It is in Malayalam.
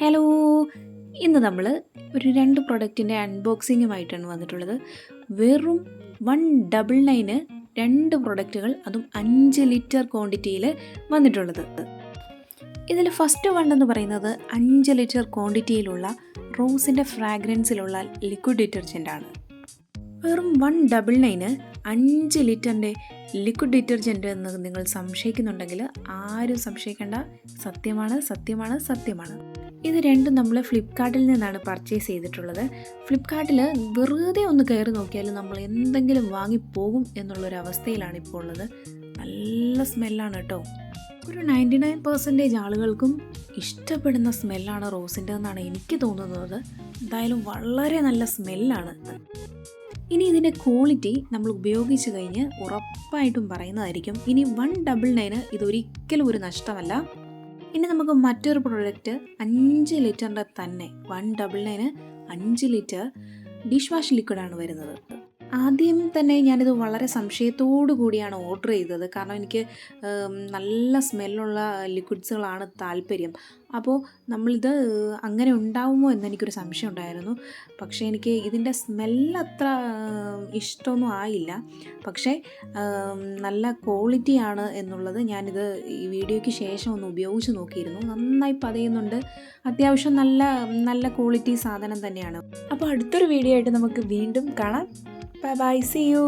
ഹലോ, ഇന്ന് നമ്മൾ ഒരു 2 പ്രൊഡക്റ്റിൻ്റെ അൺബോക്സിങ്ങുമായിട്ടാണ് വന്നിട്ടുള്ളത്. വെറും 199 2 പ്രൊഡക്റ്റുകൾ, അതും 5 ലിറ്റർ ക്വാണ്ടിറ്റിയിൽ വന്നിട്ടുള്ളത്. ഇതിൽ ഫസ്റ്റ് വൺ എന്ന് പറയുന്നത് 5 ലിറ്റർ ക്വാണ്ടിറ്റിയിലുള്ള റോസിൻ്റെ ഫ്രാഗ്രൻസിലുള്ള ലിക്വിഡ് ഡിറ്റർജൻ്റാണ്. വെറും 199 5 ലിറ്ററിൻ്റെ ലിക്വിഡ് ഡിറ്റർജൻറ്റ് എന്ന് നിങ്ങൾ സംശയിക്കുന്നുണ്ടെങ്കിൽ ആരും സംശയിക്കേണ്ട. സത്യമാണ്. ഇത് രണ്ടും നമ്മൾ ഫ്ലിപ്കാർട്ടിൽ നിന്നാണ് പർച്ചേസ് ചെയ്തിട്ടുള്ളത്. ഫ്ലിപ്കാർട്ടിൽ വെറുതെ ഒന്ന് കയറി നോക്കിയാൽ നമ്മൾ എന്തെങ്കിലും വാങ്ങിപ്പോകും എന്നുള്ളൊരവസ്ഥയിലാണ് ഇപ്പോൾ ഉള്ളത്. നല്ല സ്മെല്ലാണ് കേട്ടോ. ഒരു 99% ആളുകൾക്കും ഇഷ്ടപ്പെടുന്ന സ്മെല്ലാണ് റോസിൻ്റെ എന്നാണ് എനിക്ക് തോന്നുന്നത്. എന്തായാലും വളരെ നല്ല സ്മെല്ലാണ്. ഇനി ഇതിൻ്റെ ക്വാളിറ്റി നമ്മൾ ഉപയോഗിച്ച് കഴിഞ്ഞ് ഉറപ്പായിട്ടും പറയുന്നതായിരിക്കും. ഇനി 199 ഇതൊരിക്കലും ഒരു നഷ്ടമല്ല. ഇനി നമുക്ക് മറ്റൊരു പ്രോഡക്റ്റ് 5 ലിറ്ററിൻ്റെ തന്നെ 199 5 ലിറ്റർ ഡിഷ് വാഷ് ലിക്വിഡാണ് വരുന്നത്. ആദ്യം തന്നെ ഞാനിത് വളരെ സംശയത്തോടു കൂടിയാണ് ഓർഡർ ചെയ്തത്. കാരണം എനിക്ക് നല്ല സ്മെല്ലുള്ള ലിക്വിഡ്സുകളാണ് താല്പര്യം. അപ്പോൾ നമ്മളിത് അങ്ങനെ ഉണ്ടാവുമോ എന്നെനിക്കൊരു സംശയം ഉണ്ടായിരുന്നു. പക്ഷേ എനിക്ക് ഇതിൻ്റെ സ്മെല്ലത്ര ഇഷ്ടമൊന്നും ആയില്ല. പക്ഷേ നല്ല ക്വാളിറ്റിയാണ് എന്നുള്ളത് ഞാനിത് ഈ വീഡിയോയ്ക്ക് ശേഷം ഒന്ന് ഉപയോഗിച്ച് നോക്കിയിരുന്നു. നന്നായി പതയുന്നുണ്ട്. അത്യാവശ്യം നല്ല ക്വാളിറ്റി സാധനം തന്നെയാണ്. അപ്പോൾ അടുത്തൊരു വീഡിയോ ആയിട്ട് നമുക്ക് വീണ്ടും കാണാം. Bye bye, see you.